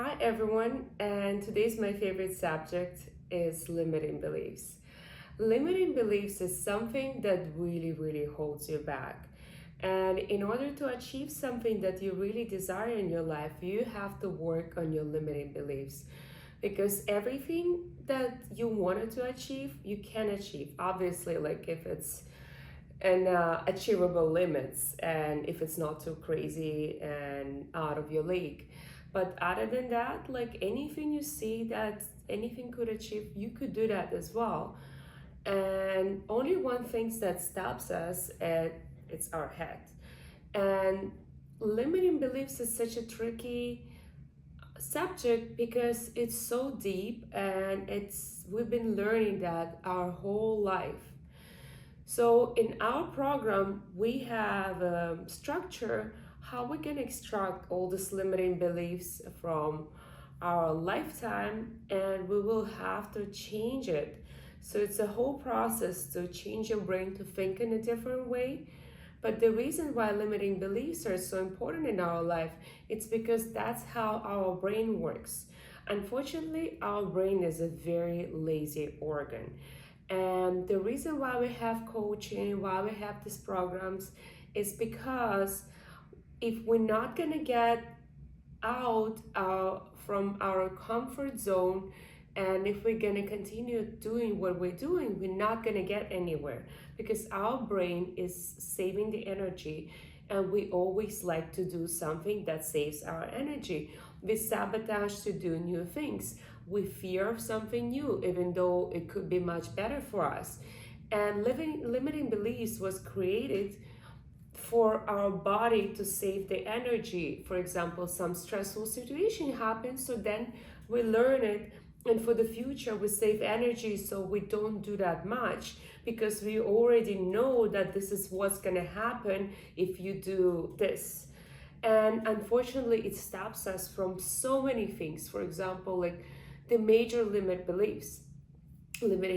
Hi everyone, and today's my favorite subject is limiting beliefs. Limiting beliefs is something that really holds you back. And in order to achieve something that you really desire in your life, you have to work on your limiting beliefs. Because everything that you wanted to achieve, you can achieve. Obviously, like if it's in achievable limits and if it's not too crazy and out of your league. But other than that, like anything you see that anything could achieve, you could do that as well. And only one thing that stops us, and it's our head. And limiting beliefs is such a tricky subject because it's so deep and it's we've been learning that our whole life. So in our program, we have a structure how we can extract all these limiting beliefs from our lifetime, and we will have to change it. So it's a whole process to change your brain to think in a different way. But the reason why limiting beliefs are so important in our life, it's because that's how our brain works. Unfortunately, our brain is a very lazy organ. And the reason why we have coaching, why we have these programs, is because if we're not gonna get out from our comfort zone, and if we're gonna continue doing what we're doing, we're not gonna get anywhere because our brain is saving the energy, and we always like to do something that saves our energy. We sabotage to do new things. We fear of something new, even though it could be much better for us. And limiting beliefs was created for our body to save the energy. For example, some stressful situation happens, so then we learn it, and for the future we save energy so we don't do that much because we already know that this is what's going to happen if you do this. And unfortunately it stops us from so many things. For example, like the major limiting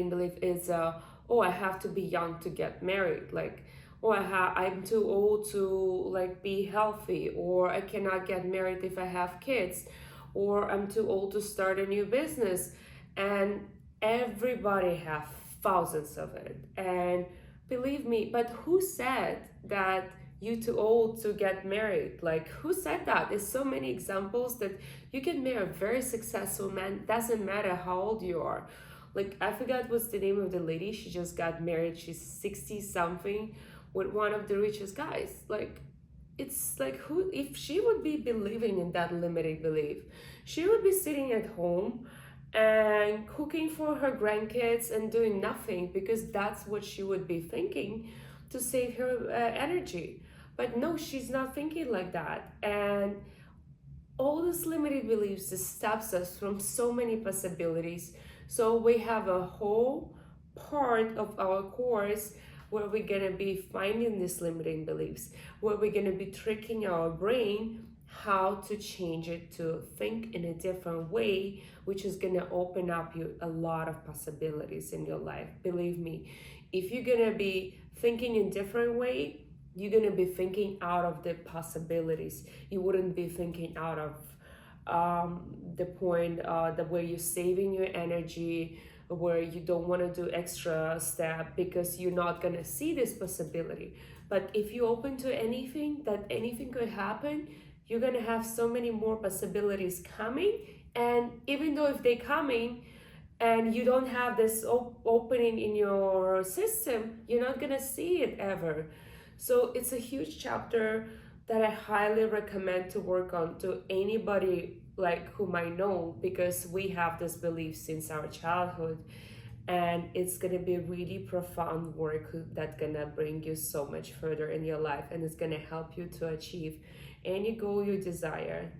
belief is oh, I have to be young to get married, like, or I'm too old to like be healthy, or I cannot get married if I have kids, or I'm too old to start a new business. And everybody have thousands of it. And believe me, but who said that you too old to get married? Like, who said that? There's so many examples that you can marry a very successful man, doesn't matter how old you are. Like, I forgot what's the name of the lady, she just got married, she's 60 something, with one of the richest guys. Like, it's like, who, if she would be believing in that limiting belief, she would be sitting at home and cooking for her grandkids and doing nothing, because that's what she would be thinking to save her energy. But no, she's not thinking like that. And all these limited beliefs stops us from so many possibilities. So we have a whole part of our course where we're gonna be finding these limiting beliefs, where we're gonna be tricking our brain how to change it to think in a different way, which is gonna open up you a lot of possibilities in your life. Believe me, if you're gonna be thinking in different way, you're gonna be thinking out of the possibilities. You wouldn't be thinking out of the point that where you're saving your energy, where you don't want to do extra step because you're not gonna see this possibility. But if you open to anything, that anything could happen, you're gonna have so many more possibilities coming. And even though if they're coming and you don't have this opening in your system, you're not gonna see it ever. So it's a huge chapter that I highly recommend to work on to anybody like whom I know, because we have this belief since our childhood, and it's gonna be really profound work that's gonna bring you so much further in your life, and it's gonna help you to achieve any goal you desire.